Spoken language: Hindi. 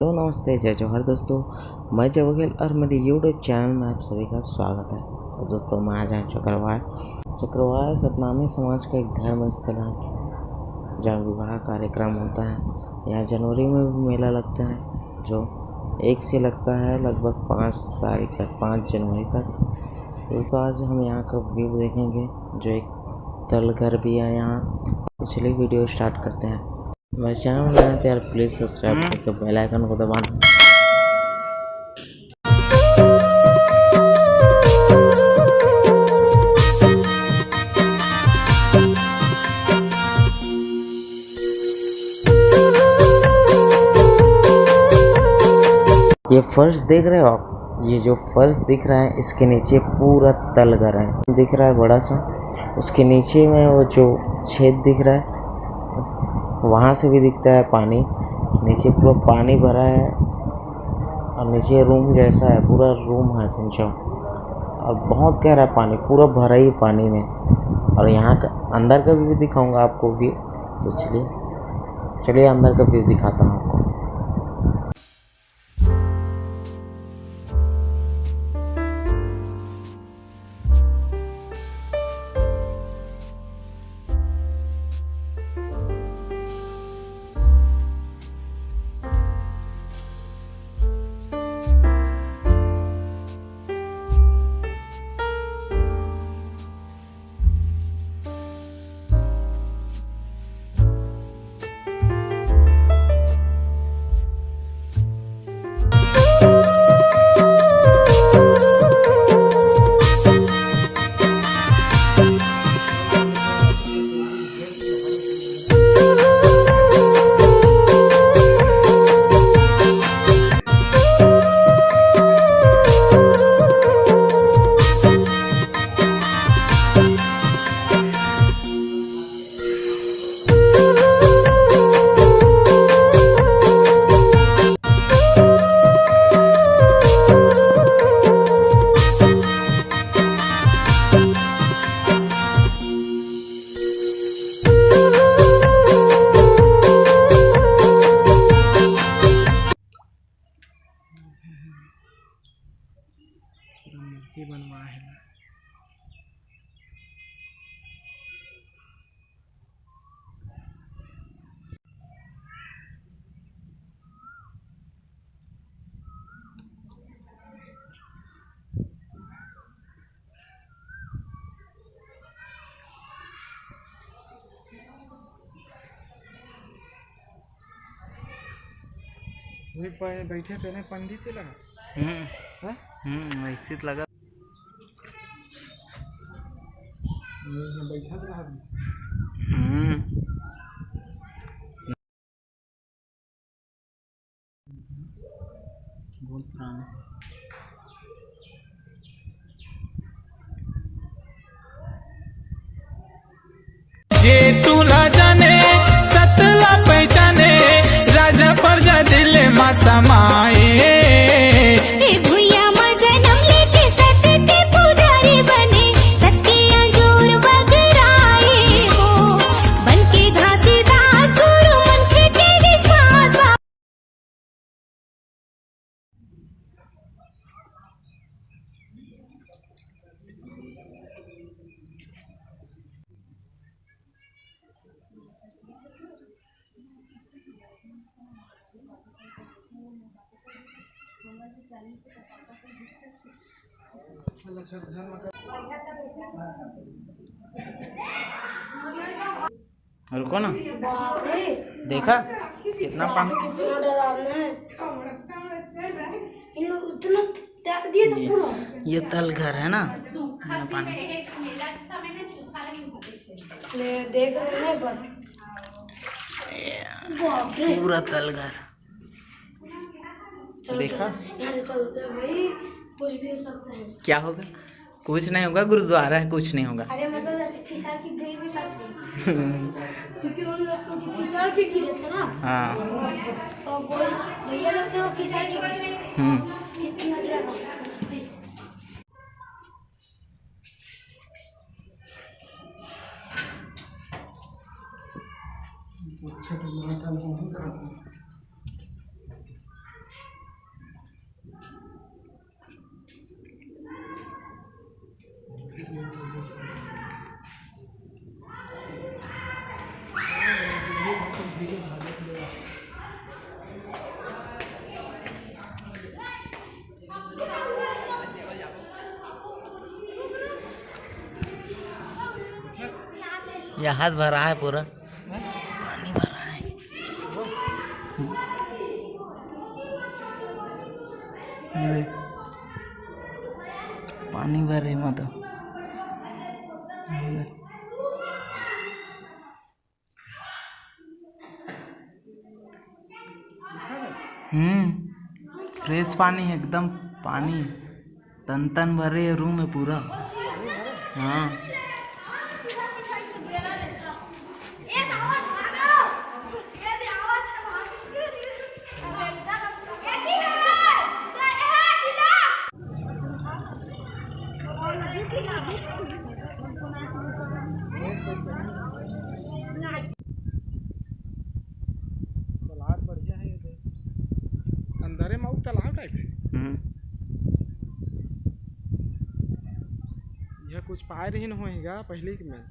हेलो नमस्ते जय जौहर दोस्तों, मैं जय बघेल और मेरे यूट्यूब चैनल में आप सभी का स्वागत है। तो दोस्तों मैं आज आया चक्रवाय सतनामी समाज का एक धर्म स्थल है जहाँ विवाह कार्यक्रम होता है। यहाँ जनवरी में भी मेला लगता है जो 1 से लगता है लगभग 5 तारीख तक, 5 जनवरी तक। तो दोस्तों आज हम यहाँ का व्यू देखेंगे जो एक तलघर भी है यहाँ। तो चलिए वीडियो स्टार्ट करते हैं। मेरे चैनल में नया तो यार प्लीज़ सब्सक्राइब करके बेल आइकन को दबाना। ये फर्श देख रहे हो आप, ये जो फर्श दिख रहा है इसके नीचे पूरा तलघर है, दिख रहा है बड़ा सा। उसके नीचे में वो जो छेद दिख रहा है वहाँ से भी दिखता है पानी। नीचे पूरा पानी भरा है और नीचे रूम जैसा है, पूरा रूम है समझो। और बहुत गहरा है पानी, पूरा भरा ही पानी में। और यहाँ का अंदर का भी दिखाऊंगा आपको व्यू। तो चलिए अंदर का व्यू दिखाता हूँ आपको। बनवा है बैठे थे पंडित लगा वैसे लगा बैठा रहा। बहुत पुराना जे तू ना जाने सतला पहचाने राजा प्रजा दिल मा समाए। रुको ना, देखा कितना पानी, कितना डरावना है। ये तलघर है ना, पानी देख रहे हैं पर पूरा तलघर देखा। यहाँ से चलते हैं भाई, कुछ भी हो सकता है। क्या होगा? कुछ नहीं होगा, गुरुद्वारा है, कुछ नहीं होगा। अरे मतलब ऐसे फिसल के गई भी सकती क्योंकि उन लोग को फिसल के गिरे थे ना। हाँ तो भैया लोग थे वो फिसल के कितना डरा। अच्छा तो ये हाथ भरा है पूरा पानी भरा है। ये देख पानी भरे मतलब फ्रेश पानी है एकदम। पानी तन तन भरे रूम है पूरा। हाँ तालाब बढ़िया है। ये अंदर में तालाब टाइप है। यह कुछ पाए रही न होएगा पहले के में।